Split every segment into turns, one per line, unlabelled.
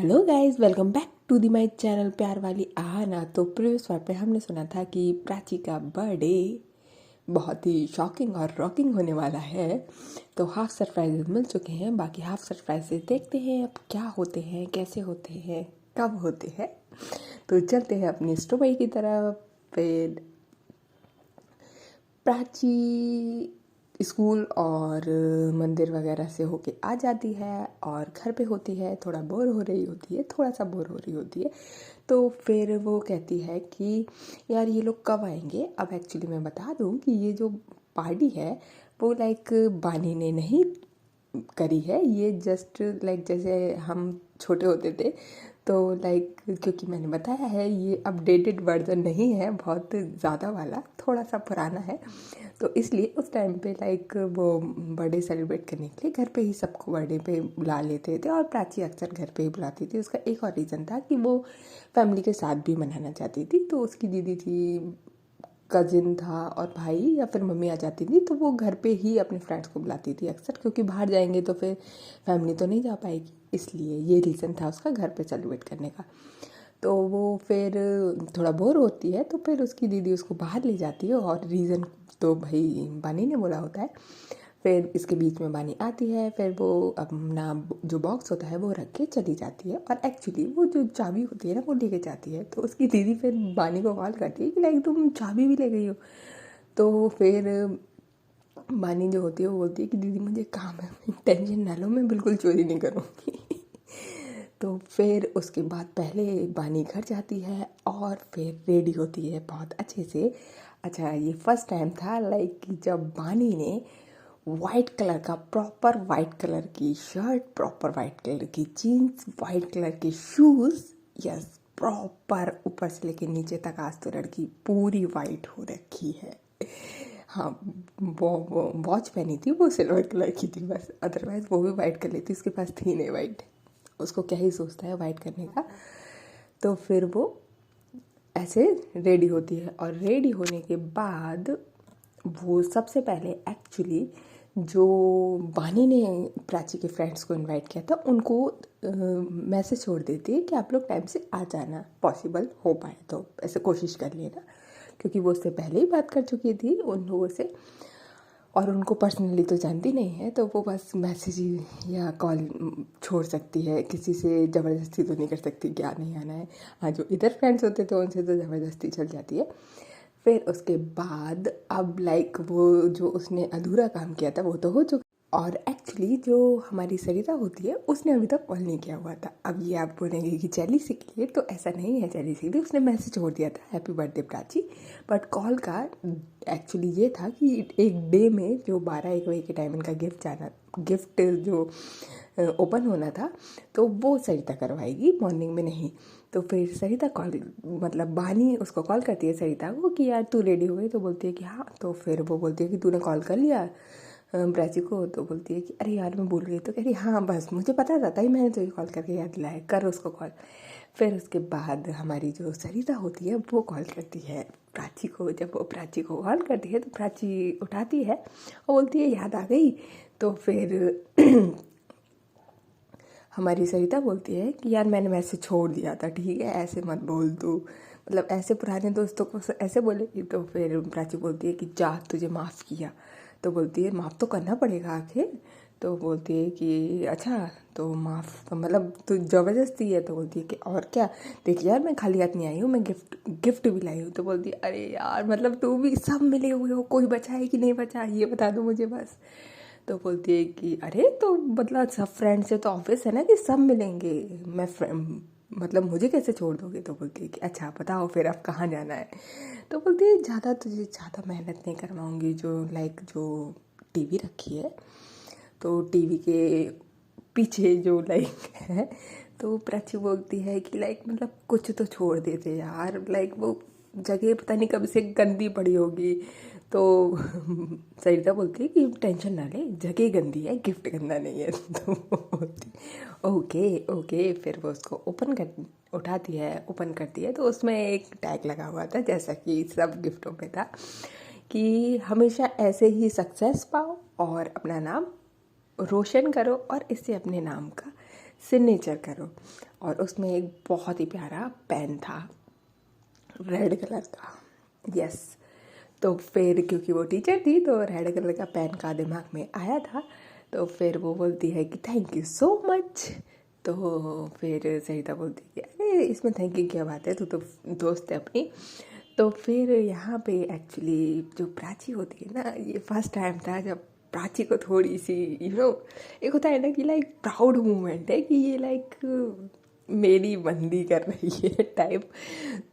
Hello guys, welcome back to the my channel प्यार वाली आहाना। तो प्रीवियस पार्ट पे हमने सुना था कि प्राची का बर्थडे बहुत ही शॉकिंग और रॉकिंग होने वाला है। तो हाफ सरप्राइजेस मिल चुके हैं, बाकी हाफ सरप्राइजेस देखते हैं अब क्या होते हैं, कैसे होते हैं, कब होते हैं। तो चलते हैं अपनी स्टोरी की तरफ। फिर प्राची स्कूल और मंदिर वगैरह से होके आ जाती है और घर पे होती है, थोड़ा बोर हो रही होती है, थोड़ा सा बोर हो रही होती है। तो फिर वो कहती है कि यार ये लोग कब आएंगे। अब एक्चुअली मैं बता दूं कि ये जो पार्टी है वो लाइक बानी ने नहीं करी है। ये जस्ट लाइक जैसे हम छोटे होते थे तो लाइक क्योंकि मैंने बताया है ये अपडेटेड वर्जन नहीं है, बहुत ज़्यादा वाला, थोड़ा सा पुराना है। तो इसलिए उस टाइम पे लाइक वो बर्थडे सेलिब्रेट करने के लिए घर पे ही सबको बर्थडे पे बुला लेते थे और प्राची अक्सर घर पे ही बुलाती थी। उसका एक और रीज़न था कि वो फैमिली के साथ भी मनाना चाहती थी। तो उसकी दीदी थी, कज़िन था और भाई या फिर मम्मी आ जाती थी, तो वो घर पे ही अपने फ्रेंड्स को बुलाती थी अक्सर, क्योंकि बाहर जाएंगे तो फिर फैमिली तो नहीं जा पाएगी, इसलिए ये रीज़न था उसका घर पे सेलिब्रेट करने का। तो वो फिर थोड़ा बोर होती है तो फिर उसकी दीदी उसको बाहर ले जाती है, और रीज़न तो भाई बानी ने बोला होता है। फिर इसके बीच में बानी आती है, फिर वो अपना जो बॉक्स होता है वो रख के चली जाती है, और एक्चुअली वो जो चाबी होती है ना वो लेके जाती है। तो उसकी दीदी फिर बानी को कॉल करती है कि लाइक तुम चाबी भी ले गई हो। तो फिर बानी जो होती है वो बोलती है कि दीदी मुझे काम है, टेंशन ना लो, मैं बिल्कुल चोरी नहीं करूँगी। तो फिर उसके बाद पहले बानी घर जाती है और फिर रेडी होती है बहुत अच्छे से। अच्छा, ये फर्स्ट टाइम था लाइक कि जब बानी ने वाइट कलर का, प्रॉपर वाइट कलर की शर्ट, प्रॉपर वाइट कलर की जीन्स, वाइट कलर के शूज़, यस प्रॉपर ऊपर से लेके नीचे तक आज तो लड़की पूरी वाइट हो रखी है। हाँ, वो वॉच पहनी थी, वो सिल्वर कलर की थी बस, अदरवाइज़ वो भी वाइट कर लेती, उसके पास थी नहीं वाइट। उसको क्या ही सोचता है वाइट करने का। तो फिर वो ऐसे रेडी होती है, और रेडी होने के बाद वो सबसे पहले एक्चुअली जो बानी ने प्राची के फ्रेंड्स को इनवाइट किया था उनको मैसेज छोड़ देती है कि आप लोग टाइम से आ जाना, पॉसिबल हो पाए तो ऐसे कोशिश कर लेना, क्योंकि वो उससे पहले ही बात कर चुकी थी उन लोगों से और उनको पर्सनली तो जानती नहीं है, तो वो बस मैसेज या कॉल छोड़ सकती है, किसी से ज़बरदस्ती तो नहीं कर सकती कि नहीं आना है। हाँ, जो इधर फ्रेंड्स होते थे उनसे तो ज़बरदस्ती चल जाती है। फिर उसके बाद अब लाइक वो जो उसने अधूरा काम किया था वो तो हो चुका, और एक्चुअली जो हमारी सरिता होती है उसने अभी तक कॉल नहीं किया हुआ था। अब ये आप बोलेंगे कि जेलिसी के लिए, तो ऐसा नहीं है जेलिसी के लिए, उसने मैसेज छोड़ दिया था happy birthday Prachi. But call का एक्चुअली ये था कि एक डे में जो 12-1 बजे के टाइम इनका गिफ्ट जो ओपन होना था तो वो सरिता करवाएगी, मॉर्निंग में नहीं। तो फिर सरिता कॉल, मतलब बानी उसको कॉल करती है सरिता को कि यार तू रेडी हो गई, तो बोलती है कि हाँ। तो फिर वो बोलती है कि तूने कॉल कर लिया प्राची को, तो बोलती है कि अरे यार मैं भूल गई। तो कह रही हाँ बस मुझे पता था, तभी मैंने तुझे कॉल करके याद दिलाया, कर उसको कॉल। फिर उसके बाद हमारी जो सरिता होती है वो कॉल करती है प्राची को। जब वो प्राची को कॉल करती है तो प्राची उठाती है और बोलती है याद आ गई। तो फिर हमारी सरिता बोलती है कि यार मैंने मैसेज छोड़ दिया था, ठीक है ऐसे मत बोल तू, मतलब ऐसे पुराने दोस्तों को ऐसे बोलेगी। तो फिर प्राची बोलती है कि जा तुझे माफ़ किया। तो बोलती है माफ़ तो करना पड़ेगा आखिर। तो बोलती है कि अच्छा, तो माफ़ मतलब तो ज़बरदस्ती है। तो बोलती है कि और क्या, देख यार मैं खाली हाथ नहीं आई हूँ, मैं गिफ्ट भी लाई हूँ। तो बोलती है अरे यार मतलब तू भी, सब मिले हुए हो, कोई बचा है कि नहीं बचा ये बता दो मुझे बस। तो बोलती है कि अरे तो मतलब सब फ्रेंड्स से तो ऑब्वियस है ना कि सब मिलेंगे, मैं मतलब मुझे कैसे छोड़ दोगे। तो बोलती है कि अच्छा बताओ फिर अब कहाँ जाना है। तो बोलती है ज़्यादा तुझे ज़्यादा मेहनत नहीं करवाऊँगी, जो लाइक जो टीवी रखी है तो टीवी के पीछे जो लाइक है। तो प्राची बोलती है कि लाइक मतलब कुछ तो छोड़ देते यार, लाइक वो जगह पता नहीं कब से गंदी पड़ी होगी। तो सरिता बोलती है कि टेंशन ना ले, जगह गंदी है, गिफ्ट गंदा नहीं है। तो वो बोलती ओके ओके। फिर वो उसको उठाती है, ओपन करती है, तो उसमें एक टैग लगा हुआ था जैसा कि सब गिफ्टों में था कि हमेशा ऐसे ही सक्सेस पाओ और अपना नाम रोशन करो और इससे अपने नाम का सिग्नेचर करो। और उसमें एक बहुत ही प्यारा पेन था रेड कलर का। यस, तो फिर क्योंकि वो टीचर थी तो रेड कलर का पेन का दिमाग में आया था, तो फिर वो बोलती है कि थैंक यू सो मच। तो फिर सरिता बोलती है कि अरे इसमें थैंक यू क्या बात है, तू तो दोस्त है अपनी। तो फिर यहाँ पे एक्चुअली जो प्राची होती है ना, ये फर्स्ट टाइम था जब प्राची को थोड़ी सी एक होता है ना कि लाइक प्राउड मोमेंट है कि ये लाइक मेरी बंदी कर रही है टाइप।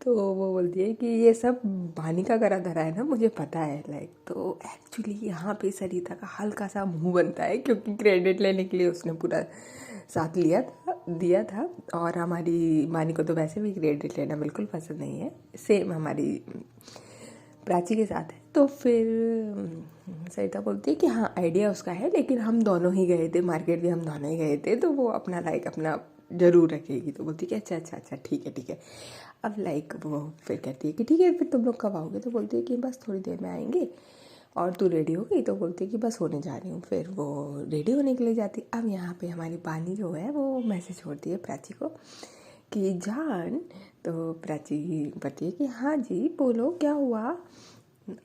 तो वो बोलती है कि ये सब बानी का करा धरा है ना, मुझे पता है लाइक। तो एक्चुअली यहाँ पे सरिता का हल्का सा मुंह बनता है क्योंकि क्रेडिट लेने के लिए उसने पूरा साथ दिया था। और हमारी बानी को तो वैसे भी क्रेडिट लेना बिल्कुल पसंद नहीं है, सेम हमारी प्राची के साथ है। तो फिर सरिता बोलती है कि हाँ आइडिया उसका है, लेकिन हम दोनों ही गए थे मार्केट, भी हम दोनों ही गए थे, तो वो अपना लाइक अपना ज़रूर रखेगी। तो बोलती है कि अच्छा ठीक है। अब लाइक वो फिर कहती है कि ठीक है फिर तुम लोग कब आओगे। तो बोलती है कि बस थोड़ी देर में आएंगे। और तू रेडी हो गई। तो बोलती है कि बस होने जा रही हूँ। फिर वो रेडी होने के लिए जाती। अब यहाँ पे हमारी बानी जो है वो मैसेज छोड़ती है प्राची को कि जान। तो प्राची बताती है कि हाँ जी बोलो क्या हुआ,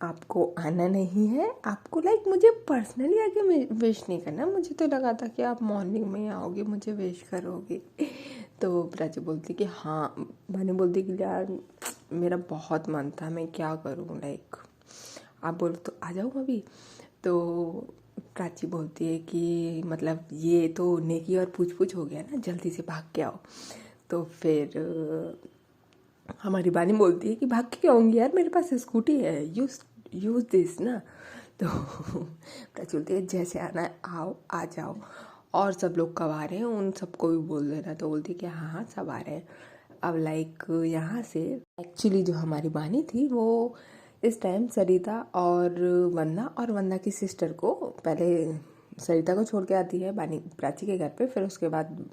आपको आना नहीं है? आपको लाइक मुझे पर्सनली आके विश नहीं करना, मुझे तो लगा था कि आप मॉर्निंग में आओगे मुझे विश करोगे। तो प्राची बोलती कि हाँ, मैंने बोलती कि यार मेरा बहुत मन था, मैं क्या करूँ, लाइक आप बोलो तो आ जाऊँ अभी। तो प्राची बोलती है कि मतलब ये तो नेकी और पूछ हो गया ना, जल्दी से भाग के आओ। तो फिर हमारी बानी बोलती है कि भाग के क्यों आऊँगी यार, मेरे पास स्कूटी है, यूज़ दिस ना। तो प्राची बोलती है जैसे आना है आओ, आ जाओ, और सब लोग कब आ रहे हैं उन सबको भी बोल देना। तो बोलती है कि हाँ सब आ रहे हैं। अब लाइक यहाँ से एक्चुअली जो हमारी बानी थी वो इस टाइम सरिता और वंदना की सिस्टर को, पहले सरिता को छोड़ के आती है बानी प्राची के घर पे, फिर उसके बाद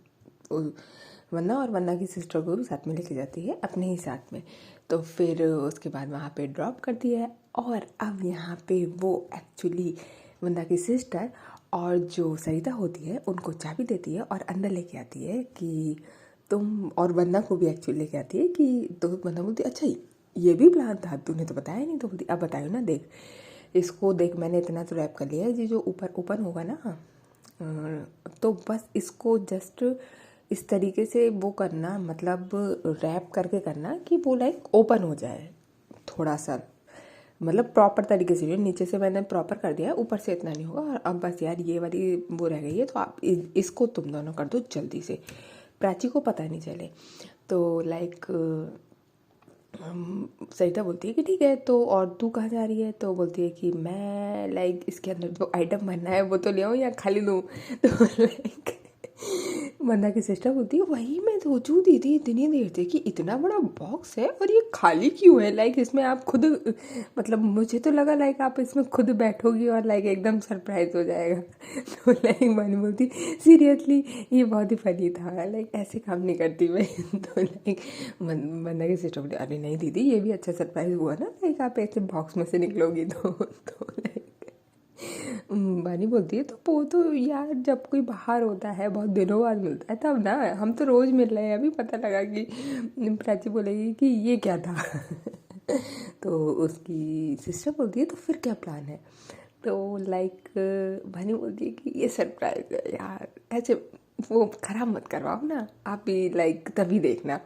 वंदना की सिस्टर को भी साथ में लेके जाती है अपने ही साथ में। तो फिर उसके बाद वहाँ पे ड्रॉप करती है। और अब यहाँ पे वो एक्चुअली वंदना की सिस्टर और जो सरिता होती है उनको चाबी देती है और अंदर लेके आती है कि तुम, और वंदना को भी एक्चुअली लेके आती है कि तो वंदना बोलती अच्छा ये भी प्लान था, तूने तो बताया नहीं। तो बोलती अब बताओ ना, देख इसको, देख मैंने इतना तो रैप कर लिया है, ये जो ऊपर ओपन होगा ना, तो बस इसको जस्ट इस तरीके से वो करना, मतलब रैप करके करना कि वो लाइक ओपन हो जाए थोड़ा सा, मतलब प्रॉपर तरीके से। नीचे से मैंने प्रॉपर कर दिया है, ऊपर से इतना नहीं होगा। और अब बस यार ये वाली वो रह गई है, तो आप इसको तुम दोनों कर दो जल्दी से, प्राची को पता नहीं चले। तो लाइक सरिता बोलती है कि ठीक है, तो और तू कहाँ जा रही है? तो बोलती है कि मैं लाइक इसके अंदर जो आइटम भरना है वो तो ले आऊँ या खाली दूँ। तो लाइक वंदना की सिस्टर बोलती है वही मैं सोचूं दीदी इतनी देर से कि इतना बड़ा बॉक्स है और ये खाली क्यों है, लाइक इसमें आप खुद, मतलब मुझे तो लगा लाइक आप इसमें खुद बैठोगी और लाइक एकदम सरप्राइज हो जाएगा। तो लाइक मैंने बोलती सीरियसली ये बहुत ही फनी था, लाइक ऐसे काम नहीं करती मैं। तो लाइक वंदना की सिस्टर बोलती अरे नहीं दीदी ये भी अच्छा सरप्राइज हुआ ना, लाइक आप ऐसे बॉक्स में से निकलोगी तो लाइक बानी बोलती है तो वो तो यार जब कोई बाहर होता है बहुत दिनों बाद मिलता है तब ना, हम तो रोज़ मिल रहे हैं, अभी पता लगा कि प्राची बोलेगी कि ये क्या था। तो उसकी सिस्टर बोलती है तो फिर क्या प्लान है? तो लाइक बानी बोलती है कि ये सरप्राइज है यार, ऐसे वो ख़राब मत करवाओ ना आप भी, लाइक तभी देखना।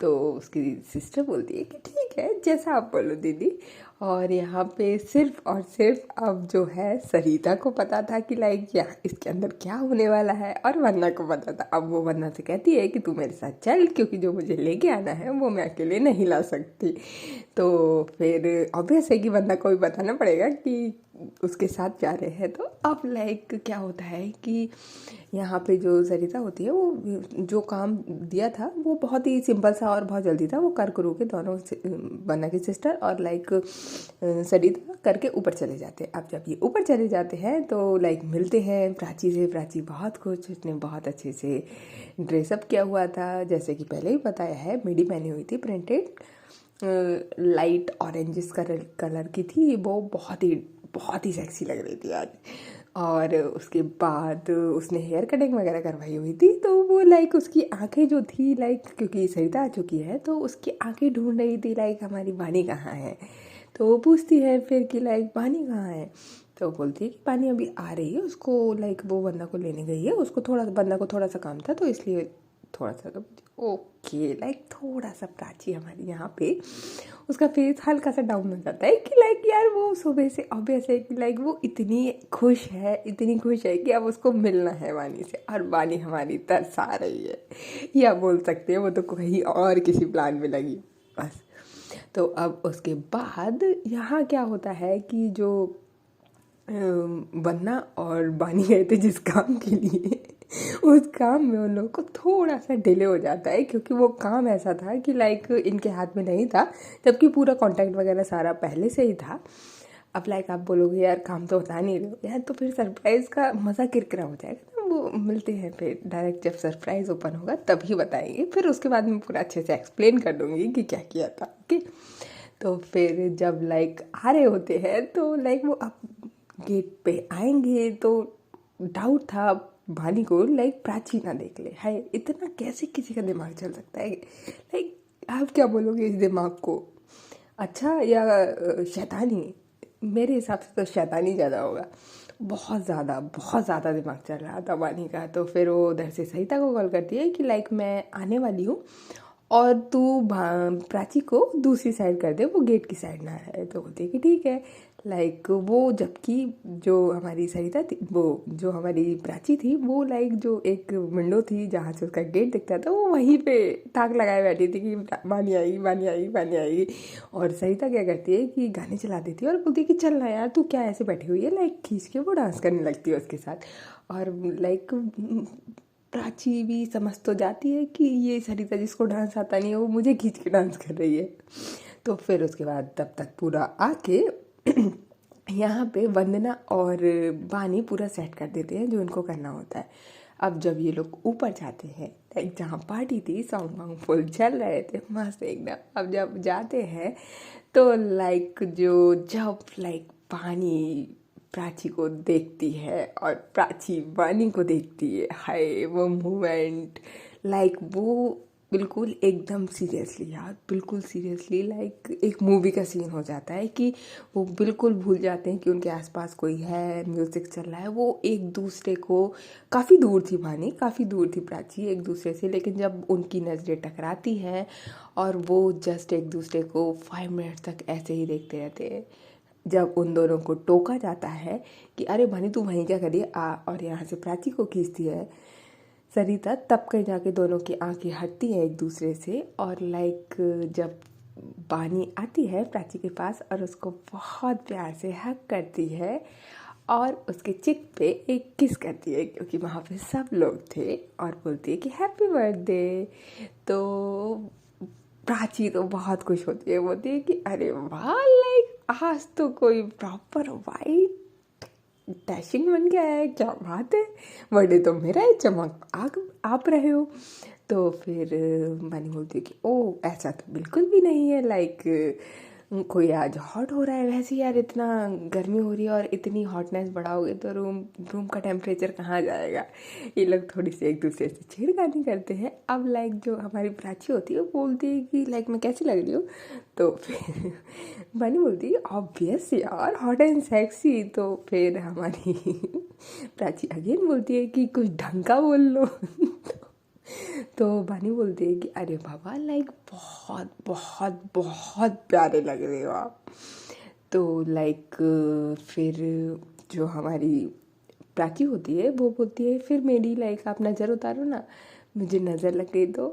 तो उसकी सिस्टर बोलती है कि ठीक है जैसा आप बोलो दीदी। और यहाँ पे सिर्फ और सिर्फ अब जो है सरिता को पता था कि लाइक या इसके अंदर क्या होने वाला है, और वंदना को पता था। अब वो वंदना से कहती है कि तू मेरे साथ चल, क्योंकि जो मुझे लेके आना है वो मैं अकेले नहीं ला सकती। तो फिर ऑब्वियस है कि वंदना को भी बताना पड़ेगा कि उसके साथ जा रहे हैं। तो अब लाइक क्या होता है कि यहाँ पे जो सरिता होती है वो जो काम दिया था वो बहुत ही सिंपल सा और बहुत जल्दी था, वो कर करू के दोनों वंदना की सिस्टर और लाइक सरिता करके ऊपर चले जाते हैं। अब जब ये ऊपर चले जाते हैं तो लाइक मिलते हैं प्राची से। प्राची बहुत खुश, उसने बहुत अच्छे से ड्रेसअप किया हुआ था, जैसे कि पहले ही बताया है, मिडी पहनी हुई थी प्रिंटेड, लाइट ऑरेंजिस कलर की थी वो, बहुत ही सेक्सी लग रही थी आज। और उसके बाद उसने हेयर कटिंग वगैरह करवाई हुई थी, तो वो लाइक उसकी आंखें जो थी लाइक, क्योंकि सरिता आ चुकी है तो उसकी आंखें ढूंढ रही थी लाइक हमारी वानी कहाँ है। तो वो पूछती है फिर कि लाइक वानी कहाँ है, तो बोलती है कि वानी अभी आ रही है, उसको लाइक वो बंदा को लेने गई है, उसको थोड़ा बंदा को थोड़ा सा काम था तो इसलिए थोड़ा सा। तो ओके लाइक थोड़ा सा प्राची हमारी यहाँ पे उसका फेस हल्का सा डाउन हो जाता है कि लाइक यार वो सुबह से ऑब्वियस है कि लाइक वो इतनी खुश है, इतनी खुश है कि अब उसको मिलना है वानी से, और वानी हमारी तरसा रही है, या बोल सकते हैं वो तो कहीं और किसी प्लान में लगी बस। तो अब उसके बाद यहाँ क्या होता है कि जो बन्ना और बानी गए थे जिस काम के लिए, उस काम में उन लोगों को थोड़ा सा डिले हो जाता है, क्योंकि वो काम ऐसा था कि लाइक इनके हाथ में नहीं था, जबकि पूरा कांटेक्ट वगैरह सारा पहले से ही था। अब लाइक आप बोलोगे यार काम तो बता नहीं रहे हो यार, तो फिर सरप्राइज़ का मज़ा किरकिरा हो जाएगा ना। वो मिलते हैं फिर डायरेक्ट, जब सरप्राइज़ ओपन होगा तभी बताएंगे, फिर उसके बाद मैं पूरा अच्छे से एक्सप्लेन कर दूँगी कि क्या किया था। ओके, तो फिर जब लाइक आ रहे होते हैं तो लाइक वो अब गेट पे आएंगे तो डाउट था भानी को लाइक प्राची ना देख ले। है इतना कैसे किसी का दिमाग चल सकता है, लाइक आप क्या बोलोगे इस दिमाग को, अच्छा या शैतानी? मेरे हिसाब से तो शैतानी ज़्यादा होगा। बहुत ज़्यादा दिमाग चल रहा था वानी का। तो फिर वो उधर से सरिता को कॉल करती है कि लाइक मैं आने वाली हूँ और तू प्राची को दूसरी साइड कर दे, वो गेट की साइड ना है। तो बोलती है कि ठीक है। लाइक वो जबकि जो हमारी सरिता थी, वो जो हमारी प्राची थी, वो लाइक जो एक विंडो थी जहाँ से उसका गेट दिखता था, वो वहीं पे ताक लगाए बैठी थी कि वानी आएगी वानी आएगी वानी आएगी। और सरिता क्या करती है कि गाने चला देती है और बोलती है कि चल ना यार तू क्या ऐसे बैठी हुई है, लाइक खींच के वो डांस करने लगती है उसके साथ। और लाइक प्राची भी समझ तो जाती है कि ये सरिता जिसको डांस आता नहीं है वो मुझे खींच के डांस कर रही है। तो फिर उसके बाद तब तक पूरा आके यहाँ पे वंदना और बानी पूरा सेट कर देते हैं जो इनको करना होता है। अब जब ये लोग ऊपर जाते हैं लाइक जहाँ पार्टी थी, सॉन्ग वॉन्ग फुल चल रहे थे मस्त एकदम, अब जब जाते हैं तो लाइक जब लाइक बानी प्राची को देखती है और प्राची वानी को देखती है, हाय वो मूवमेंट, लाइक वो बिल्कुल एकदम सीरियसली यार, बिल्कुल सीरियसली लाइक एक मूवी का सीन हो जाता है कि वो बिल्कुल भूल जाते हैं कि उनके आसपास कोई है, म्यूज़िक चल रहा है। वो एक दूसरे को, काफ़ी दूर थी वानी, काफ़ी दूर थी प्राची एक दूसरे से, लेकिन जब उनकी नज़रें टकराती हैं और वो जस्ट एक दूसरे को 5 मिनट तक ऐसे ही देखते रहते हैं। जब उन दोनों को टोका जाता है कि अरे भानी तू वहीं क्या करिए आ, और यहाँ से प्राची को खींचती है सरिता, तब कहीं जाके दोनों की आंखें हटती हैं एक दूसरे से। और लाइक जब बानी आती है प्राची के पास और उसको बहुत प्यार से हग करती है और उसके चिक पे एक किस करती है, क्योंकि वहाँ पे सब लोग थे, और बोलती है कि हैप्पी बर्थडे। तो प्राची तो बहुत खुश होती है, बोलती है कि अरे वाह लाइक आज तो कोई प्रॉपर वाइट डैशिंग बन के आया है, क्या बात है, बर्थडे तो मेरा है, चमक आप रहे हो। तो फिर बानी बोलती है कि ओ ऐसा तो बिल्कुल भी नहीं है, लाइक कोई आज हॉट हो रहा है, वैसे यार इतना गर्मी हो रही है और इतनी हॉटनेस बढ़ाओगे तो रूम का टेम्परेचर कहाँ जाएगा। ये लोग थोड़ी सी एक दूसरे से छेड़खानी करते हैं। अब लाइक जो हमारी प्राची होती है वो बोलती है कि लाइक मैं कैसी लग रही हूँ, तो फिर बानी बोलती है ऑब्वियस यार हॉट एंड सेक्सी। तो फिर हमारी प्राची अगेन बोलती है कि कुछ ढंग का बोल लो। तो बानी बोलती है कि अरे बाबा लाइक बहुत बहुत बहुत प्यारे लग रहे हो आप। तो लाइक फिर जो हमारी प्राची होती है वो बोलती है फिर मेरी लाइक आप नज़र उतारो ना, मुझे नज़र लग गई तो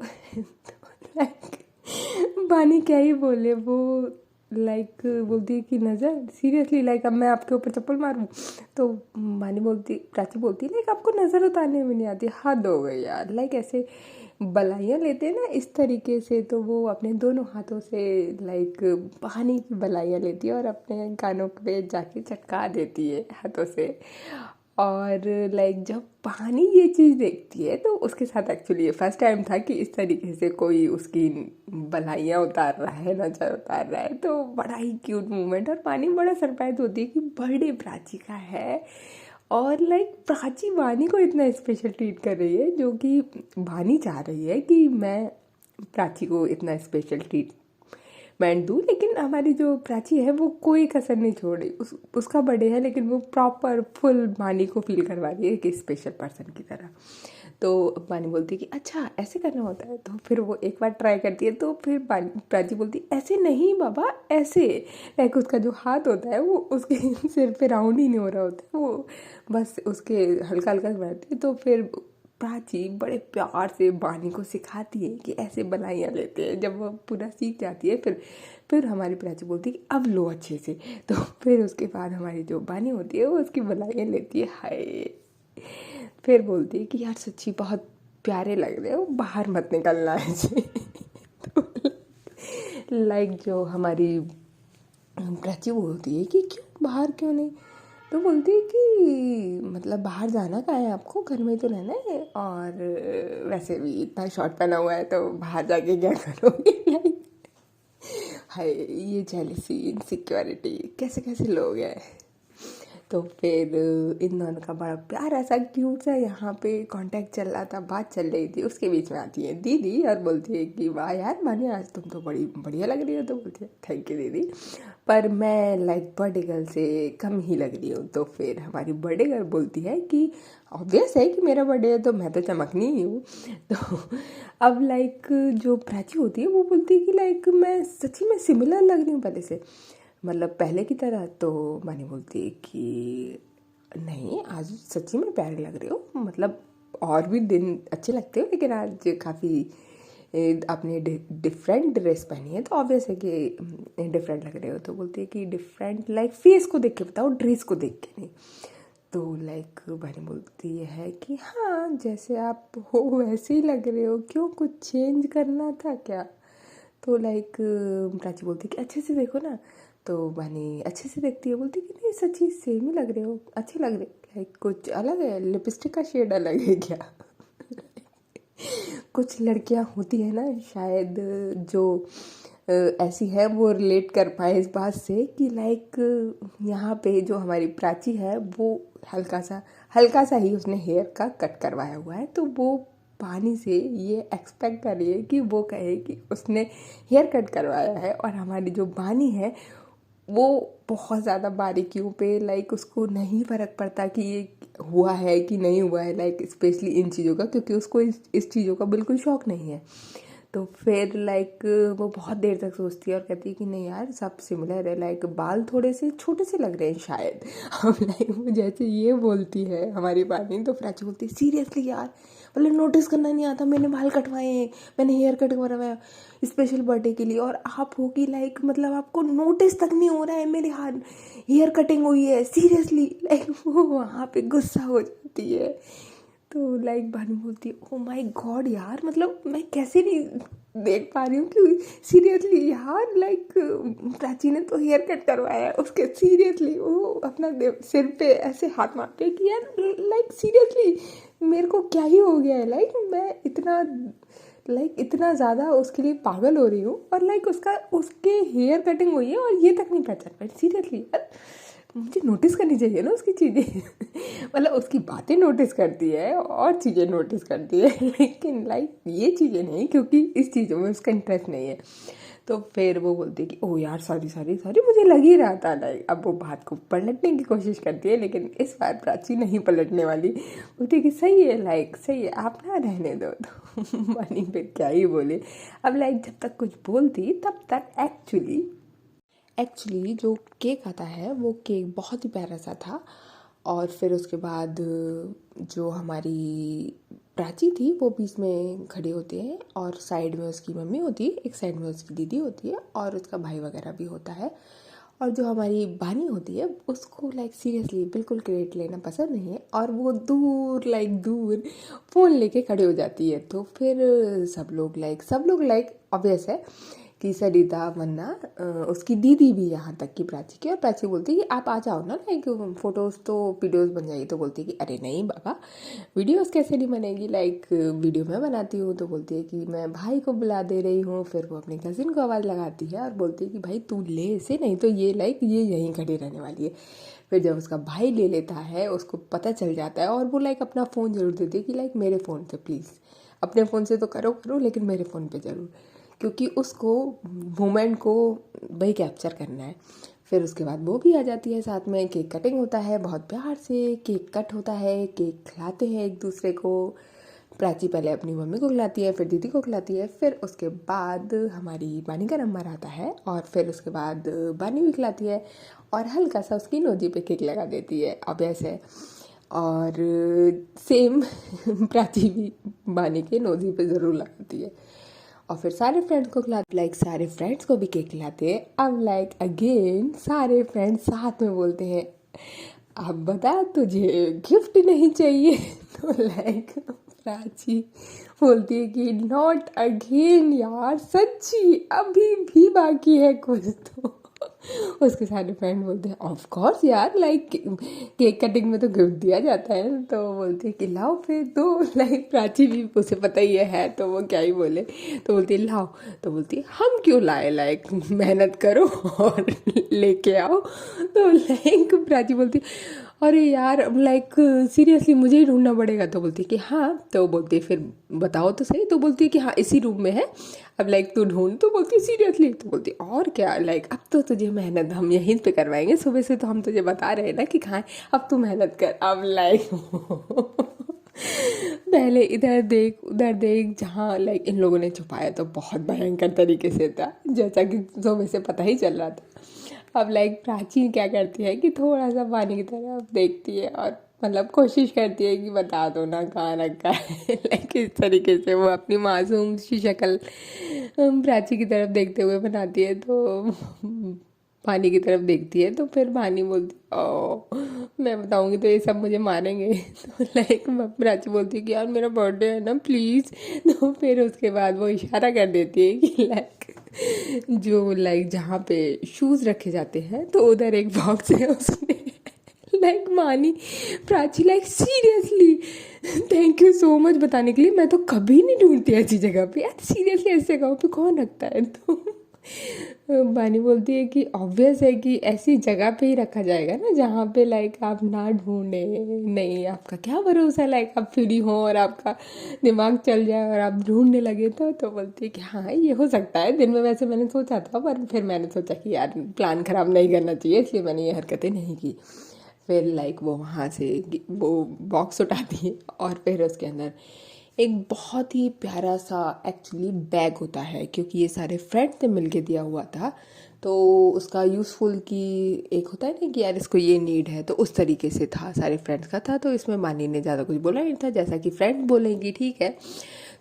लाइक बानी क्या ही बोले, वो लाइक बोलती है कि नज़र सीरियसली लाइक अब मैं आपके ऊपर चप्पल मारूं। तो प्राची बोलती है लाइक आपको नज़र उतारने में नहीं आती, हद हो गई यार, लाइक ऐसे बलाइयाँ लेते हैं ना इस तरीके से, तो वो अपने दोनों हाथों से लाइक पानी की बलाइयाँ लेती है और अपने कानों पे जाके चटका देती है हाथों से। और लाइक जब पानी ये चीज़ देखती है तो उसके साथ एक्चुअली ये फर्स्ट टाइम था कि इस तरीके से कोई उसकी बलाइयाँ उतार रहा है, नज़र उतार रहा है, तो बड़ा ही क्यूट मोमेंट। और पानी बड़ा सरप्राइज होती है कि बर्थडे प्राची का है और लाइक प्राची वानी को इतना स्पेशल ट्रीट कर रही है, जो कि वानी चाह रही है कि मैं प्राची को इतना स्पेशल ट्रीटमेंट दूँ, लेकिन हमारी जो प्राची है वो कोई कसर नहीं छोड़ रही। उसका बर्थडे है लेकिन वो प्रॉपर फुल वानी को फील करवा रही है कि स्पेशल पर्सन की तरह। तो वानी बोलती है कि अच्छा ऐसे करना होता है, तो फिर वो एक बार ट्राई करती है, तो फिर प्राची बोलती है ऐसे नहीं बाबा, ऐसे। लाइक उसका जो हाथ होता है वो उसके सिर पे राउंड ही नहीं हो रहा होता, वो बस उसके हल्का हल्का बनाती है। तो फिर प्राची बड़े प्यार से वानी को सिखाती है कि ऐसे बनाइयाँ लेते हैं। जब वो पूरा सीख जाती है, फिर हमारी प्राची बोलती है कि अब लो अच्छे से। तो फिर उसके बाद हमारी जो वानी होती है वो उसकी बनाइयाँ लेती है। हाय, फिर बोलती है कि यार सच्ची बहुत प्यारे लग रहे हो, बाहर मत निकलना ऐसे। तो लाइक जो हमारी प्राची बोलती है कि क्यों बाहर क्यों नहीं, तो बोलती है कि मतलब बाहर जाना कहाँ है आपको, घर में तो रहना है, और वैसे भी इतना शॉर्ट पहना हुआ है तो बाहर जाके क्या करोगे। लाइक हाय, ये जेलसी इनसिक्योरिटी कैसे कैसे लोग हैं। तो फिर इन दोनों का बड़ा प्यारा सा क्यूट सा यहाँ पे कांटेक्ट चल रहा था, बात चल रही थी। उसके बीच में आती है दीदी और बोलती है कि वाह यार मानी, आज तुम तो बड़ी बढ़िया लग रही हो। तो बोलती है थैंक यू दीदी, पर मैं लाइक बर्थडे गर्ल से कम ही लग रही हूँ। तो फिर हमारी बर्थडे गर्ल बोलती है कि ऑब्वियस है कि मेरा बर्थडे है तो मैं तो चमकनी ही हूँ। तो अब लाइक जो प्राची होती है वो बोलती है कि लाइक मैं सच्ची में सिमिलर लग रही हूँ पहले से, मतलब पहले की तरह। तो मानी बोलती है कि नहीं, आज सच्ची में प्यारे लग रहे हो, मतलब और भी दिन अच्छे लगते हो, लेकिन आज काफ़ी आपने डिफरेंट ड्रेस पहनी है तो ऑब्वियस है कि डिफरेंट लग रहे हो। तो बोलती है कि डिफरेंट लाइक फेस को देख के बताओ, ड्रेस को देख के नहीं। तो लाइक बहनी बोलती है कि हाँ जैसे आप हो वैसे ही लग रहे हो, क्यों कुछ चेंज करना था क्या। तो लाइक प्राची बोलती है कि अच्छे से देखो ना। तो बहनी अच्छे से देखती है, बोलती है कि नहीं सच्ची सेम ही लग रहे हो, अच्छे लग रहे, लाइक कुछ अलग है, लिपस्टिक का शेड अलग है क्या। कुछ लड़कियां होती है ना शायद जो ऐसी है, वो रिलेट कर पाए इस बात से कि लाइक यहाँ पे जो हमारी प्राची है वो हल्का सा ही उसने हेयर का कट करवाया हुआ है। तो वो पानी से ये एक्सपेक्ट कर रही है कि वो कहे कि उसने हेयर कट करवाया है, और हमारी जो बानी है वो बहुत ज़्यादा बारीकियों पे लाइक उसको नहीं फ़र्क पड़ता कि ये हुआ है कि नहीं हुआ है, लाइक स्पेशली इन चीज़ों का, क्योंकि उसको इस चीज़ों का बिल्कुल शौक नहीं है। तो फिर लाइक वो बहुत देर तक सोचती है और कहती है कि नहीं यार सब सिमिलर है, लाइक बाल थोड़े से छोटे से लग रहे हैं शायद। हम लाइक वो जैसे ये बोलती है हमारी बानी, तो प्राची बोलती है सीरियसली यार, मतलब नोटिस करना नहीं आता, मैंने बाल कटवाए हैं, मैंने हेयर कट करवाया स्पेशल बर्थडे के लिए, और आप हो कि लाइक मतलब आपको नोटिस तक नहीं हो रहा है मेरे हाथ हेयर कटिंग हुई है, सीरियसली। लाइक वो वहाँ पे गुस्सा हो जाती है। तो लाइक भानु बोलती है ओ माय गॉड यार, मतलब मैं कैसे नहीं देख पा रही हूँ कि सीरियसली यार, लाइक प्राची ने तो हेयर कट करवाया है उसके, सीरियसली वो अपना सिर पे ऐसे हाथ मारते हैं कि यार लाइक सीरियसली मेरे को क्या ही हो गया है, लाइक मैं इतना ज़्यादा उसके लिए पागल हो रही हूँ, और लाइक उसके हेयर कटिंग हुई है और ये तक नहीं पहचान पाई, सीरियसली यार मुझे नोटिस करनी चाहिए ना उसकी चीज़ें। मतलब उसकी बातें नोटिस करती है और चीज़ें नोटिस करती है, लेकिन लाइक ये चीज़ें नहीं, क्योंकि इस चीज़ों में उसका इंटरेस्ट नहीं है। तो फिर वो बोलती है कि ओ यार सॉरी सॉरी सॉरी, मुझे लग ही रहा था। लाइक अब वो बात को पलटने की कोशिश करती है, लेकिन इस बार प्राची नहीं पलटने वाली। बोलती है कि सही है, लाइक सही है, आप ना रहने दो। तो मनी फिर क्या ही बोले। अब लाइक जब तक कुछ बोलती तब तक एक्चुअली जो केक आता है वो केक बहुत ही प्यारा सा था। और फिर उसके बाद जो हमारी प्राची थी वो बीच में खड़ी होती है, और साइड में उसकी मम्मी होती है, एक साइड में उसकी दीदी होती है, और उसका भाई वगैरह भी होता है। और जो हमारी बानी होती है उसको लाइक सीरियसली बिल्कुल क्रेडिट लेना पसंद नहीं है, और वो दूर फ़ोन लेके खड़ी हो जाती है। तो फिर सब लोग लाइक ऑब्वियस है कि सरिता वरना उसकी दीदी भी यहाँ तक कि प्राची की, और प्राची बोलती है कि आप आ जाओ ना, लाइक फ़ोटोज़ तो वीडियोस बन जाएगी। तो बोलती है कि अरे नहीं बाबा, वीडियोस कैसे नहीं बनेगी, लाइक वीडियो मैं बनाती हूँ। तो बोलती है कि मैं भाई को बुला दे रही हूँ। फिर वो अपने कज़िन को आवाज़ लगाती है और बोलती है कि भाई तू ले इसे, नहीं तो ये लाइक ये यहीं खड़ी रहने वाली है। फिर जब उसका भाई ले लेता है, उसको पता चल जाता है, और वो लाइक अपना फ़ोन ज़रूर देती है कि लाइक मेरे फ़ोन से प्लीज़, अपने फ़ोन से तो करो करो लेकिन मेरे फ़ोन पे ज़रूर, क्योंकि उसको मोमेंट को वही कैप्चर करना है। फिर उसके बाद वो भी आ जाती है, साथ में केक कटिंग होता है, बहुत प्यार से केक कट होता है, केक खिलाते हैं एक दूसरे को। प्राची पहले अपनी मम्मी को खिलाती है, फिर दीदी को खिलाती है, फिर उसके बाद हमारी बानी का नंबर आता है, और फिर उसके बाद बानी भी खिलाती है और हल्का सा उसकी नोजी पे केक लगा देती है अब ऐसे। और सेम प्राची भी बानी के नोजी पे ज़रूर लगाती है। और फिर सारे फ्रेंड्स को खिलाते, लाइक सारे फ्रेंड्स को भी केक खिलाते हैं। अब लाइक अगेन सारे फ्रेंड्स साथ में बोलते हैं अब बता तुझे गिफ्ट नहीं चाहिए। तो लाइक प्राची बोलती है कि नॉट अगेन यार, सच्ची अभी भी बाकी है कुछ। तो उसके सारे फ्रेंड बोलते हैं ऑफ कोर्स यार, लाइक केक कटिंग में तो गिफ्ट दिया जाता है। तो बोलती है कि लाओ फिर। तो लाइक प्राची भी, उसे पता ही है तो वो क्या ही बोले। तो बोलती है लाओ। तो बोलती है हम क्यों लाए, लाइक मेहनत करो और लेके आओ। तो लाइक प्राची बोलती अरे यार लाइक सीरियसली मुझे ही ढूंढना पड़ेगा। तो बोलती है कि हाँ। तो बोलती है फिर बताओ तो सही। तो बोलती है कि हाँ इसी रूम में है, अब लाइक तू ढूंढ। तो बोलती है सीरियसली। तो बोलती है और क्या, लाइक अब तो तुझे मेहनत हम यहीं पे करवाएंगे, सुबह से तो हम तुझे बता रहे हैं ना कि कहाँ, अब तू मेहनत कर। अब लाइक पहले इधर देख उधर देख, जहाँ लाइक इन लोगों ने छुपाया तो बहुत भयंकर तरीके से था, जैसा कि सुबह से पता ही चल रहा था। अब लाइक प्राची क्या करती है कि थोड़ा सा पानी की तरफ देखती है और मतलब कोशिश करती है कि बता दो ना कहाँ रखा है। लाइक इस तरीके से वो अपनी मासूम सी शक्ल प्राची की तरफ देखते हुए बनाती है। तो पानी की तरफ देखती है तो फिर पानी बोलती ओ मैं बताऊंगी तो ये सब मुझे मारेंगे। तो लाइक प्राची बोलती है कि यार मेरा बर्थडे है ना प्लीज़। तो फिर उसके बाद वो इशारा कर देती है कि लाइक जो लाइक जहाँ पे शूज़ रखे जाते हैं तो उधर एक बॉक्स है, उसमें लाइक मानी Prachi like seriously thank you so much बताने के लिए, मैं तो कभी नहीं ढूंढती ऐसी जगह पे यार, सीरियसली ऐसी जगह पे कौन रखता है। तो बानी बोलती है कि ऑब्वियस है कि ऐसी जगह पे ही रखा जाएगा ना जहाँ पे लाइक आप ना ढूंढे, नहीं आपका क्या भरोसा, लाइक आप फ्री हो और आपका दिमाग चल जाए और आप ढूंढने लगे। तो बोलती है कि हाँ ये हो सकता है, दिन में वैसे मैंने सोचा था पर फिर मैंने सोचा कि यार प्लान ख़राब नहीं करना चाहिए, इसलिए मैंने ये हरकतें नहीं की। फिर लाइक वो वहाँ से वो बॉक्स उठाती है और फिर उसके अंदर एक बहुत ही प्यारा सा एक्चुअली बैग होता है, क्योंकि ये सारे फ्रेंड्स ने मिलके दिया हुआ था। तो उसका यूज़फुल की एक होता है ना कि यार इसको ये नीड है, तो उस तरीके से था, सारे फ्रेंड्स का था। तो इसमें मानी ने ज़्यादा कुछ बोला नहीं था, जैसा कि फ्रेंड्स बोलेंगी ठीक है।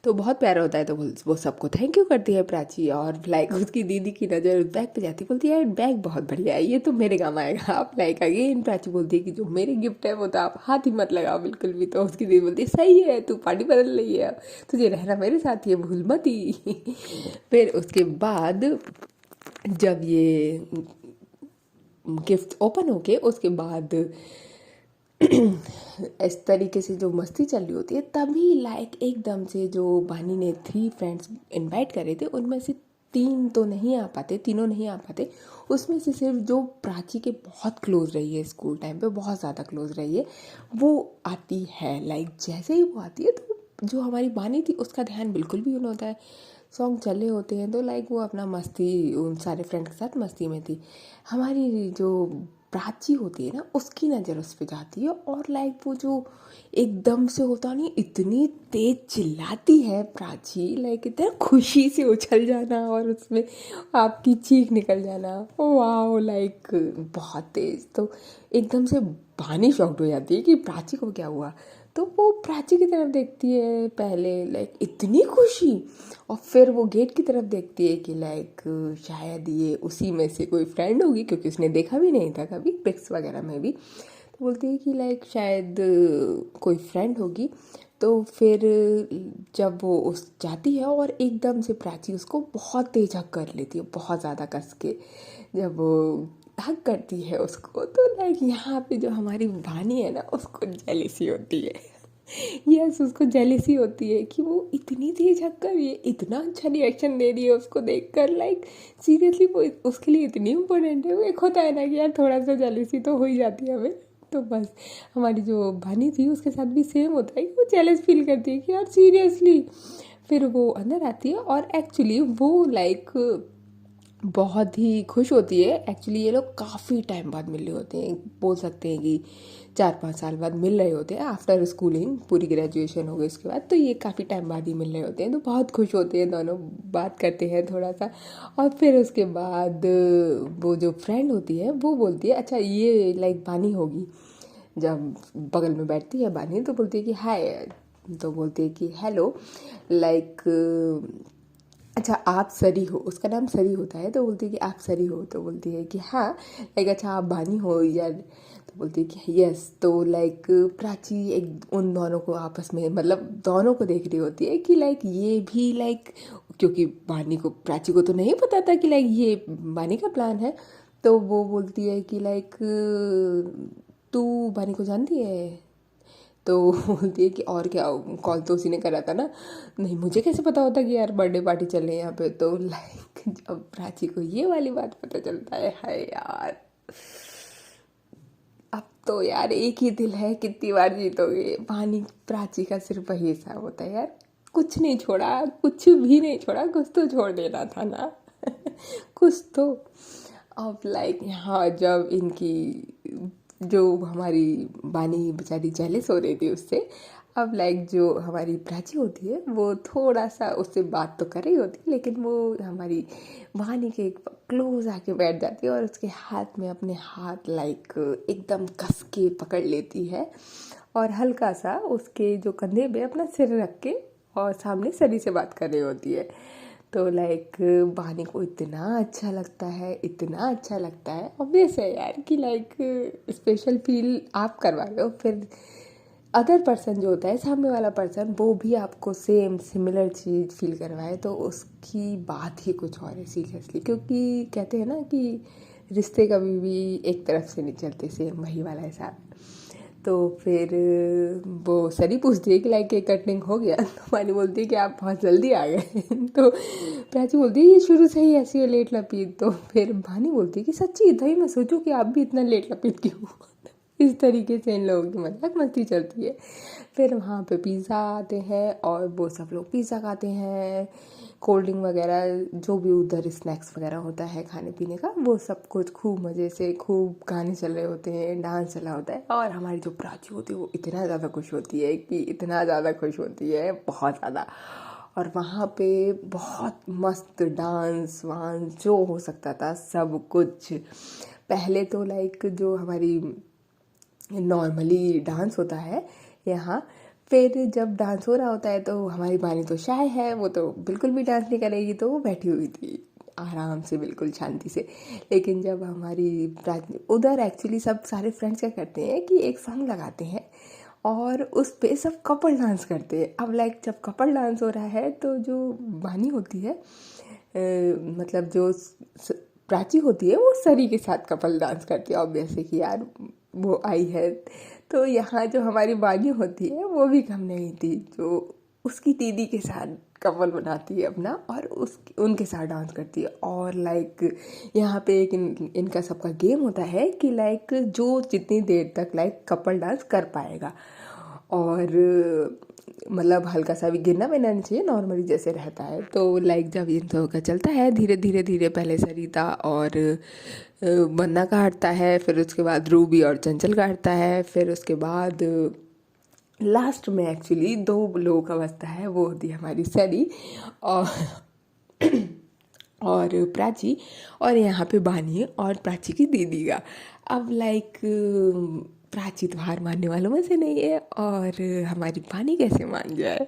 तो बहुत प्यारा होता है। तो वो सबको थैंक यू करती है प्राची, और लाइक उसकी दीदी की नज़र बैग पे जाती, बोलती है यार बैग बहुत बढ़िया है, ये तो मेरे काम आएगा। आप लाइक अगेन प्राची बोलती है कि जो मेरे गिफ्ट है वो तो आप हाथ ही मत लगाओ बिल्कुल भी। तो उसकी दीदी बोलती है सही है, तू पार्टी बदल रही है, तुझे रहना मेरे साथ ही है, भूल मत ही। फिर उसके बाद जब ये गिफ्ट ओपन होके उसके बाद इस तरीके से जो मस्ती चल रही होती है, तभी लाइक एकदम से जो बानी ने 3 फ्रेंड्स इनवाइट करे थे उनमें से 3 तो नहीं आ पाते, तीनों नहीं आ पाते। उसमें से सिर्फ जो प्राची के बहुत क्लोज रही है, स्कूल टाइम पे बहुत ज़्यादा क्लोज रही है, वो आती है। लाइक जैसे ही वो आती है तो जो हमारी बानी थी उसका ध्यान बिल्कुल भी नहीं होता है, सॉन्ग चले होते हैं तो लाइक वो अपना मस्ती उन सारे फ्रेंड के साथ मस्ती में थी। हमारी जो प्राची होती है ना उसकी नज़र उस पर जाती है और लाइक वो जो एकदम से होता नहीं, इतनी तेज चिल्लाती है प्राची, लाइक इतना खुशी से उछल जाना और उसमें आपकी चीख निकल जाना, वाह लाइक बहुत तेज। तो एकदम से बानी शॉक्ड हो जाती है कि प्राची को क्या हुआ। तो वो प्राची की तरफ देखती है पहले, लाइक इतनी खुशी, और फिर वो गेट की तरफ देखती है कि लाइक शायद ये उसी में से कोई फ्रेंड होगी, क्योंकि उसने देखा भी नहीं था कभी पिक्स वगैरह में भी। तो बोलती है कि लाइक शायद कोई फ्रेंड होगी। तो फिर जब वो उस जाती है और एकदम से प्राची उसको बहुत तेज हक कर लेती है, बहुत ज़्यादा कस के। जब वो हक करती है उसको तो लाइक यहाँ पे जो हमारी वानी है ना उसको जेलिसी होती है। यस, उसको जेलिसी होती है कि वो इतनी तेज हक कर, ये इतना अच्छा रिएक्शन दे रही है उसको देखकर, लाइक सीरियसली वो उसके लिए इतनी इम्पोर्टेंट है। वो एक होता है ना कि यार थोड़ा सा जेलिसी तो हो ही जाती है हमें। तो बस हमारी जो भानी थी उसके साथ भी सेम होता है कि वो जेलस फील करती है कि यार सीरियसली। फिर वो अंदर आती है और एक्चुअली वो लाइक बहुत ही खुश होती है। एक्चुअली ये लोग काफ़ी टाइम बाद मिल रहे होते हैं, बोल सकते हैं कि 4-5 साल बाद मिल रहे होते हैं आफ्टर स्कूलिंग, पूरी ग्रेजुएशन हो गई उसके बाद, तो ये काफ़ी टाइम बाद ही मिल रहे होते हैं। तो बहुत खुश होते हैं दोनों, बात करते हैं थोड़ा सा। और फिर उसके बाद वो जो फ्रेंड होती है वो बोलती है, अच्छा ये लाइक बानी होगी, जब बगल में बैठती है बानी तो बोलती है कि हाय, तो बोलती है कि हेलो, लाइक अच्छा आप सरी हो, उसका नाम सरी होता है। तो बोलती है कि आप सरी हो, तो बोलती है कि हाँ। लाइक अच्छा आप बानी हो यार, तो बोलती है कि यस। तो लाइक प्राची एक उन दोनों को आपस में, मतलब दोनों को देख रही होती है कि लाइक ये भी लाइक, क्योंकि बानी को, प्राची को तो नहीं पता था कि लाइक ये बानी का प्लान है। तो वो बोलती है कि लाइक तू बानी को जानती है, तो बोलती है कि और क्या, कॉल तो उसी ने करा था ना। नहीं, मुझे कैसे पता होता कि यार बर्थडे पार्टी चल रही है यहाँ पे। तो लाइक जब प्राची को ये वाली बात पता चलता है, हाय यार अब तो यार एक ही दिल है, कितनी बार जीतोगे। पानी प्राची का सिर्फ वही हिसाब होता है यार, कुछ नहीं छोड़ा, कुछ भी नहीं छोड़ा, कुछ तो छोड़ देना था ना। कुछ तो। अब लाइक यहाँ जब इनकी जो हमारी बानी बेचारी जेलस हो रही थी उससे, अब लाइक जो हमारी प्राची होती है वो थोड़ा सा उससे बात तो कर रही होती है, लेकिन वो हमारी वानी के क्लोज आके बैठ जाती है और उसके हाथ में अपने हाथ लाइक एकदम कस के पकड़ लेती है और हल्का सा उसके जो कंधे पे अपना सिर रख के और सामने सरी से बात कर रही होती है। तो लाइक वानी को इतना अच्छा लगता है, इतना अच्छा लगता है, ऑब्वियस है यार कि लाइक स्पेशल फील आप करवा रहे हो, फिर अदर पर्सन जो होता है, सामने वाला पर्सन, वो भी आपको सेम सिमिलर चीज़ फील करवाए तो उसकी बात ही कुछ और है सीरियसली। क्योंकि कहते हैं ना कि रिश्ते कभी भी एक तरफ से नहीं चलते, सेम वही वाला हिसाब। तो फिर वो सरी पूछती है कि लाइक केक कटिंग हो गया, तो वानी बोलती है कि आप बहुत जल्दी आ गए। तो प्राची बोलती है ये शुरू से ही ऐसी है लेट लपीट। तो फिर वानी बोलती है कि सच्ची था ही, मैं सोचूं कि आप भी इतना लेट लपीट क्यों। इस तरीके से इन लोगों की मजाक मस्ती चलती है। फिर वहाँ पे पिज़्ज़ा आते हैं और वो सब लोग पिज़्ज़ा खाते हैं, कोल्ड ड्रिंक वगैरह जो भी उधर स्नैक्स वगैरह होता है खाने पीने का, वो सब कुछ खूब मज़े से, खूब गाने चल रहे होते हैं, डांस चला होता है। और हमारी जो प्राची होती है वो इतना ज़्यादा खुश होती है कि इतना ज़्यादा खुश होती है, बहुत ज़्यादा। और वहाँ पे बहुत मस्त डांस वांस जो हो सकता था सब कुछ। पहले तो लाइक जो हमारी नॉर्मली डांस होता है यहाँ, फिर जब डांस हो रहा होता है तो हमारी बानी तो शाय है, वो तो बिल्कुल भी डांस नहीं करेगी, तो वो बैठी हुई थी आराम से, बिल्कुल शांति से। लेकिन जब हमारी उधर एक्चुअली सब सारे फ्रेंड्स क्या करते हैं कि एक सॉन्ग लगाते हैं और उस पे सब कपल डांस करते हैं। अब लाइक जब कपल डांस हो रहा है तो जो बानी होती है मतलब जो प्राची होती है वो सरी के साथ कपल डांस करती है, ऑब्वियसली कि यार वो आई है। तो यहाँ जो हमारी बानी होती है वो भी कम नहीं थी, जो उसकी दीदी के साथ कपल बनाती है अपना और उनके साथ डांस करती है। और लाइक यहाँ पे एक इनका सबका गेम होता है कि लाइक जो जितनी देर तक लाइक कपल डांस कर पाएगा, और मतलब हल्का सा भी गिरना मिलना नहीं चाहिए, नॉर्मली जैसे रहता है। तो लाइक जब इन सब का चलता है धीरे धीरे धीरे, पहले सरिता और बन्ना का हटता है, फिर उसके बाद रूबी और चंचल का हटता है, फिर उसके बाद लास्ट में एक्चुअली 2 लोगों का बचता है, वो होती है हमारी सरी और और प्राची, और यहाँ पे बानी और प्राची की दीदी का। अब लाइक प्राची तो हार मानने वालों में से नहीं है और हमारी बानी कैसे मान जाए।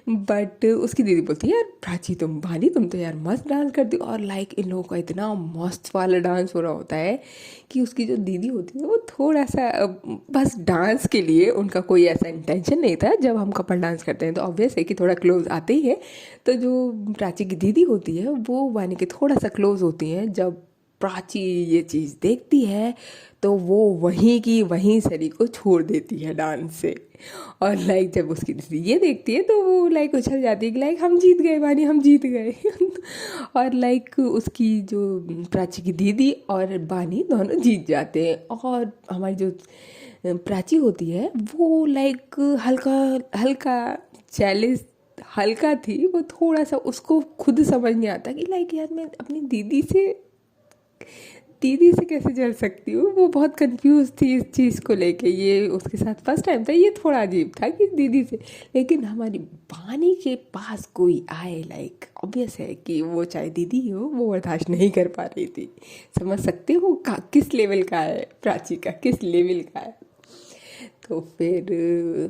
बट उसकी दीदी बोलती है यार प्राची तुम तो यार मस्त डांस करती हो। और लाइक इन लोगों का इतना मस्त वाला डांस हो रहा होता है कि उसकी जो दीदी होती है वो थोड़ा सा बस डांस के लिए, उनका कोई ऐसा इंटेंशन नहीं था। जब हम कपल डांस करते हैं तो ऑब्वियस है कि थोड़ा क्लोज आते ही है। तो जो प्राची की दीदी होती है वो वानी के थोड़ा सा क्लोज होती हैं। जब प्राची ये चीज़ देखती है तो वो वहीं की वहीं सरी को छोड़ देती है डांस से। और लाइक जब उसकी दीदी ये देखती है तो वो लाइक उछल जाती है कि लाइक हम जीत गए बानी, हम जीत गए। और लाइक उसकी जो प्राची की दीदी और बानी दोनों जीत जाते हैं। और हमारी जो प्राची होती है वो लाइक हल्का हल्का जेलिस हल्का थी। वो थोड़ा सा उसको खुद समझ नहीं आता कि लाइक यार मैं अपनी दीदी से कैसे जल सकती हूँ। वो बहुत कंफ्यूज थी इस चीज़ को लेके। ये उसके साथ फर्स्ट टाइम था, ये थोड़ा अजीब था कि दीदी से। लेकिन हमारी बानी के पास कोई आए लाइक ऑब्वियस है कि वो चाहे दीदी ही हो वो बर्दाश्त नहीं कर पा रही थी। समझ सकते हो किस लेवल का है प्राची का, किस लेवल का है। तो फिर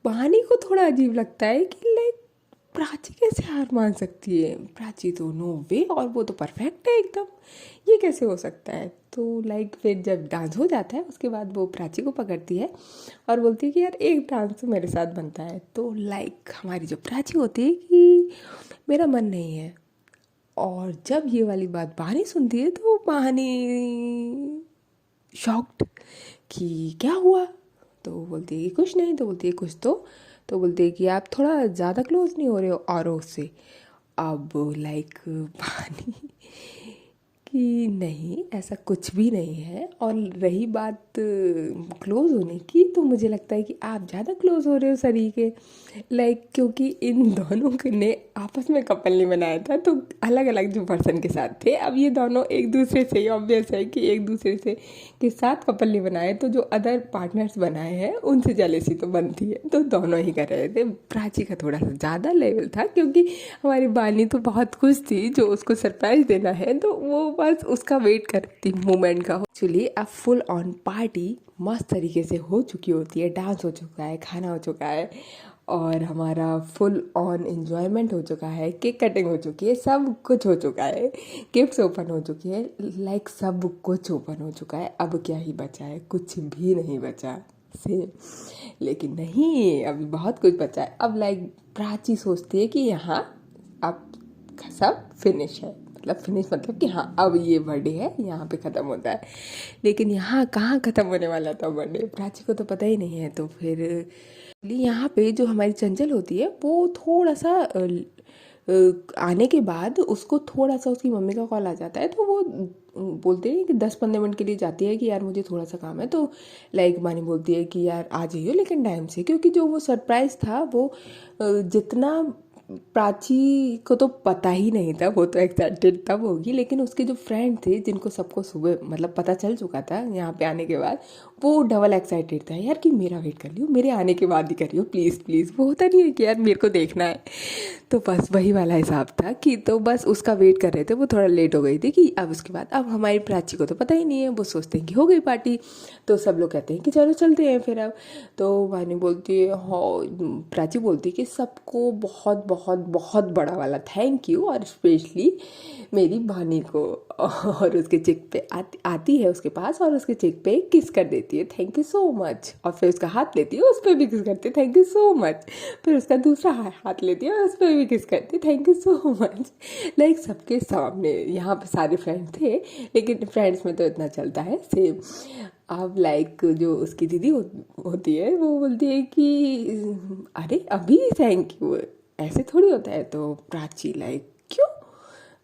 बानी को थोड़ा अजीब लगता है कि लाइक प्राची कैसे हार मान सकती है, प्राची तो नो वे, और वो तो परफेक्ट है एकदम, ये कैसे हो सकता है। तो लाइक फिर जब डांस हो जाता है उसके बाद वो प्राची को पकड़ती है और बोलती है कि यार एक डांस तो मेरे साथ बनता है। तो लाइक हमारी जो प्राची होती है कि मेरा मन नहीं है। और जब ये वाली बात बानी सुनती है तो बानी शॉक्ड कि क्या हुआ। तो बोलती है कि कुछ नहीं। तो बोलती है कुछ तो बोलती है कि आप थोड़ा ज़्यादा क्लोज नहीं हो रहे हो औरों से। अब लाइक बानी कि नहीं ऐसा कुछ भी नहीं है। और रही बात क्लोज होने की, तो मुझे लगता है कि आप ज़्यादा क्लोज हो रहे हो सरी के लाइक, क्योंकि इन दोनों ने आपस में कपल नहीं बनाया था। तो अलग अलग जो पर्सन के साथ थे, अब ये दोनों एक दूसरे से ही ऑब्वियस है कि एक दूसरे से के साथ कपल नहीं बनाए, तो जो अदर पार्टनर्स बनाए हैं उनसे जेलेसी तो बनती है। तो दोनों ही कर रहे थे। प्राची का थोड़ा सा ज़्यादा लेवल था क्योंकि हमारी बानी तो बहुत खुश थी जो उसको सरप्राइज़ देना है, तो वो बस उसका वेट करती मोमेंट का। एक्चुअली अब फुल ऑन पार्टी मस्त तरीके से हो चुकी होती है, डांस हो चुका है, खाना हो चुका है और हमारा फुल ऑन एंजॉयमेंट हो चुका है, केक कटिंग हो चुकी है, सब कुछ हो चुका है, गिफ्ट्स ओपन हो चुकी है, लाइक सब कुछ ओपन हो चुका है। अब क्या ही बचा है, कुछ भी नहीं बचा सेम। लेकिन नहीं, अभी बहुत कुछ बचा है। अब लाइक प्राची सोचती है कि यहाँ अब सब फिनिश है, मतलब फिनिश मतलब कि हाँ अब ये बर्थडे है यहाँ पे ख़त्म होता है। लेकिन यहाँ कहाँ ख़त्म होने वाला था बर्थडे, प्राची को तो पता ही नहीं है। तो फिर यहाँ पे जो हमारी चंचल होती है वो थोड़ा सा आने के बाद उसको थोड़ा सा उसकी मम्मी का कॉल आ जाता है। तो वो बोलते हैं कि 10-15 मिनट के लिए जाती है कि यार मुझे थोड़ा सा काम है। तो लाइक मानी बोलती है कि यार आ जाइए लेकिन टाइम से, क्योंकि जो वो सरप्राइज़ था वो जितना प्राची को तो पता ही नहीं था, वो तो एक्साइटेड तब होगी, लेकिन उसके जो फ्रेंड थे जिनको सबको सुबह मतलब पता चल चुका था यहाँ पे आने के बाद, वो डबल एक्साइटेड था यार कि मेरा वेट कर लियो, मेरे आने के बाद ही करियो प्लीज़ प्लीज़। वो होता नहीं है कि यार मेरे को देखना है। तो बस वही वाला हिसाब था कि तो बस उसका वेट कर रहे थे। वो थोड़ा लेट हो गई थी कि अब उसके बाद अब हमारी प्राची को तो पता ही नहीं है, वो सोचते हैं कि हो गई पार्टी। तो सब लोग कहते हैं कि चलो चलते हैं फिर अब। तो वानी बोलती है हाँ, प्राची बोलती है कि सबको बहुत बहुत बहुत बड़ा वाला थैंक यू, और स्पेशली मेरी बानी को। और उसके चेक पे आती है उसके पास और उसके चेक पे किस कर देती है थैंक यू सो मच। और फिर उसका हाथ लेती है, उस पर भी किस करती है थैंक यू सो मच। फिर उसका दूसरा हाथ लेती है, उस पर भी किस करती है thank you so much. Like सबके सामने। यहाँ पे सारे फ्रेंड थे, लेकिन फ्रेंड्स में तो इतना चलता है सेम। अब लाइक जो उसकी दीदी होती है वो बोलती है कि अरे अभी थैंक यू, ऐसे थोड़ी होता है। तो प्राची लाइक क्यों।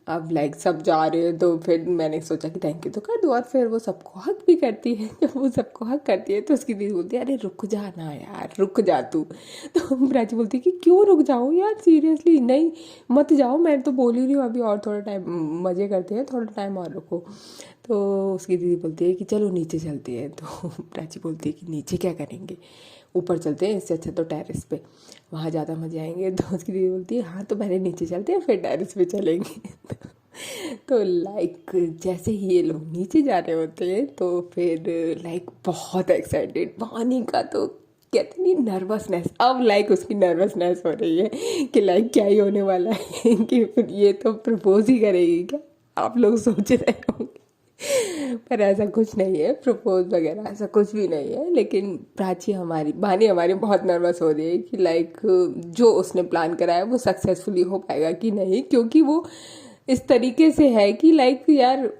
अब लाइक सब जा रहे हैं तो फिर मैंने सोचा कि थैंक यू तो कर दूँ। और फिर वो सबको हक भी करती है। जब वो सबको हक करती है तो उसकी दीदी बोलती है अरे रुक जा ना यार, रुक जा तू। तो प्राची बोलती है कि क्यों रुक जाऊँ यार, सीरियसली नहीं मत जाओ, मैं तो बोल ही रही हूँ अभी और थोड़ा टाइम मज़े करते हैं, थोड़ा टाइम और रुको। तो उसकी दीदी बोलती है कि चलो नीचे चलते हैं। तो प्राची बोलती है कि नीचे क्या करेंगे, ऊपर चलते हैं, इससे अच्छा तो टेरेस पे, वहाँ ज़्यादा मज़े आएंगे। तो उसकी दीदी बोलती है हाँ तो पहले नीचे चलते हैं फिर टेरेस पे चलेंगे। तो लाइक जैसे ही ये लोग नीचे जा रहे होते हैं तो फिर लाइक बहुत एक्साइटेड वानी का तो कितनी नर्वसनेस, अब लाइक उसकी नर्वसनेस हो रही है कि लाइक क्या ही होने वाला है कि फिर ये तो प्रपोज ही करेगी क्या, आप लोग सोच रहे होंगे। पर ऐसा कुछ नहीं है, प्रपोज वगैरह ऐसा कुछ भी नहीं है। लेकिन प्राची हमारी बानी हमारी बहुत नर्वस हो रही है कि लाइक जो उसने प्लान करा है वो सक्सेसफुली हो पाएगा कि नहीं, क्योंकि वो इस तरीके से है कि लाइक यार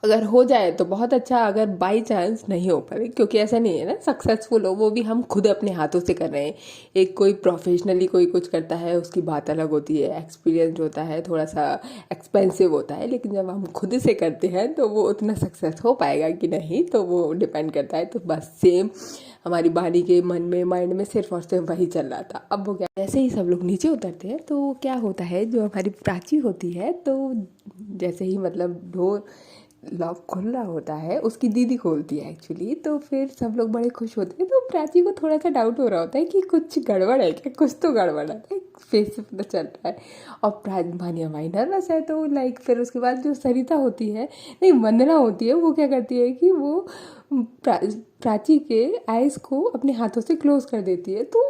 अगर हो जाए तो बहुत अच्छा, अगर बाई चांस नहीं हो पाए, क्योंकि ऐसा नहीं है ना सक्सेसफुल हो वो भी हम खुद अपने हाथों से कर रहे हैं। एक कोई प्रोफेशनली कोई कुछ करता है उसकी बात अलग होती है, एक्सपीरियंस होता है, थोड़ा सा एक्सपेंसिव होता है, लेकिन जब हम खुद से करते हैं तो वो उतना सक्सेस हो पाएगा कि नहीं तो वो डिपेंड करता है। तो बस सेम हमारी बानी के मन में माइंड में सिर्फ और सिर्फ वही चल रहा था। अब वो क्या, जैसे ही सब लोग नीचे उतरते हैं तो क्या होता है, जो हमारी प्राची होती है तो जैसे ही मतलब डोर लॉक खुल रहा होता है, उसकी दीदी खोलती है एक्चुअली, तो फिर सब लोग बड़े खुश होते हैं। तो प्राची को थोड़ा सा डाउट हो रहा होता है कि कुछ गड़बड़ है क्या, कुछ तो गड़बड़ है, फेस से पता चल रहा है। और भानिया भाई नर्वस है तो लाइक फिर उसके बाद जो सरिता होती है, नहीं वंदना होती है, वो क्या करती है कि वो प्राची के आइज़ को अपने हाथों से क्लोज कर देती है। तो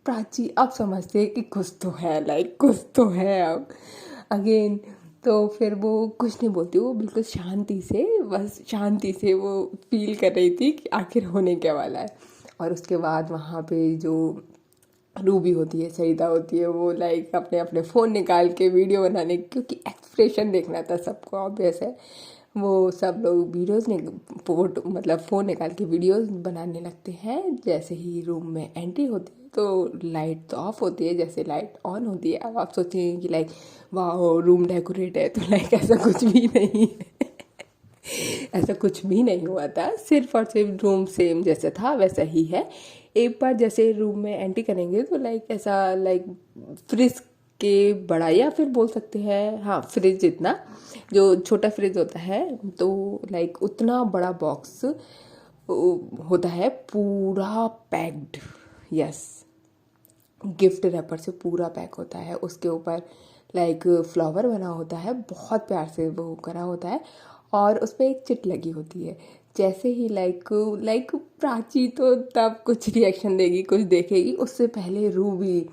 प्राची अब समझते हैं कि कुछ तो है, लाइक कुछ तो है अब अगेन। तो फिर वो कुछ नहीं बोलती, वो बिल्कुल शांति से, बस शांति से वो फील कर रही थी कि आखिर होने क्या वाला है। और उसके बाद वहाँ पे जो रूबी होती है, सईदा होती है, वो लाइक अपने अपने फ़ोन निकाल के वीडियो बनाने, क्योंकि एक्सप्रेशन देखना था सबको ऑब्वियस है, वो सब लोग वीडियोज़ ने फोटो मतलब फ़ोन निकाल के वीडियोज़ बनाने लगते हैं। जैसे ही रूम में एंट्री होती है तो लाइट तो ऑफ होती है, जैसे लाइट ऑन होती है अब आप सोचेंगे कि लाइक वाह रूम डेकोरेट है, तो लाइक ऐसा कुछ भी नहीं है। ऐसा कुछ भी नहीं हुआ था, सिर्फ और सिर्फ रूम सेम जैसा था वैसा ही है। एक बार जैसे रूम में एंट्री करेंगे तो लाइक ऐसा लाइक फ्रिज के बड़ा, या फिर बोल सकते हैं हाँ फ्रिज जितना, जो छोटा फ्रिज होता है तो लाइक उतना बड़ा बॉक्स होता है पूरा पैक्ड। यस, गिफ्ट रैपर से पूरा पैक होता है, उसके ऊपर लाइक फ्लावर बना होता है, बहुत प्यार से वो करा होता है, और उस पर एक चिट लगी होती है। जैसे ही लाइक प्राची तो तब कुछ रिएक्शन देगी, कुछ देखेगी, उससे पहले रूबी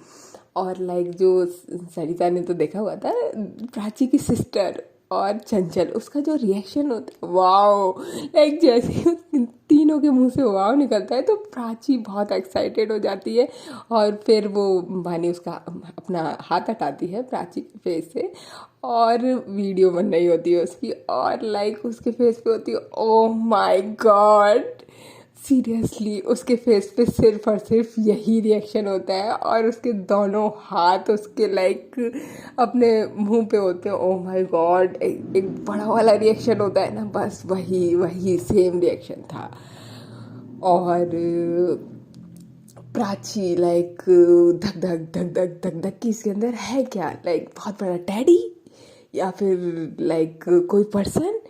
और लाइक जो सरिता ने तो देखा हुआ था, प्राची की सिस्टर और चंचल, उसका जो रिएक्शन होता है वाओ, लाइक जैसे ही तीनों के मुंह से वाओ निकलता है तो प्राची बहुत एक्साइटेड हो जाती है। और फिर वो वानी उसका अपना हाथ हटाती है प्राची के फेस से, और वीडियो बन रही होती है उसकी, और लाइक उसके फेस पे होती है ओह माय गॉड, सीरियसली उसके फेस पे सिर्फ और सिर्फ यही रिएक्शन होता है, और उसके दोनों हाथ उसके लाइक अपने मुंह पे होते हैं। ओह माय गॉड, एक बड़ा वाला रिएक्शन होता है ना, बस वही वही सेम रिएक्शन था। और प्राची लाइक धक धक धक धक धक धक कि इसके अंदर है क्या, लाइक बहुत बड़ा टैडी, या फिर लाइक कोई पर्सन,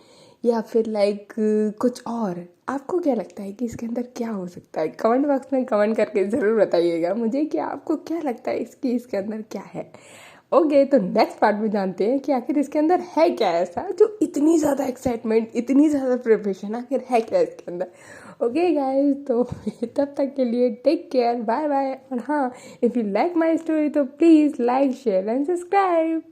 या फिर लाइक कुछ और। आपको क्या लगता है कि इसके अंदर क्या हो सकता है? कमेंट बॉक्स में कमेंट करके ज़रूर बताइएगा मुझे कि आपको क्या लगता है इसके अंदर क्या है। ओके, तो नेक्स्ट पार्ट में जानते हैं कि आखिर इसके अंदर है क्या ऐसा जो इतनी ज़्यादा एक्साइटमेंट, इतनी ज़्यादा प्रिपरेशन, आखिर है क्या इसके अंदर। ओके गाइस, तो तब तक के लिए टेक केयर, बाय बाय। और हाँ, if you like my story तो please like share and subscribe.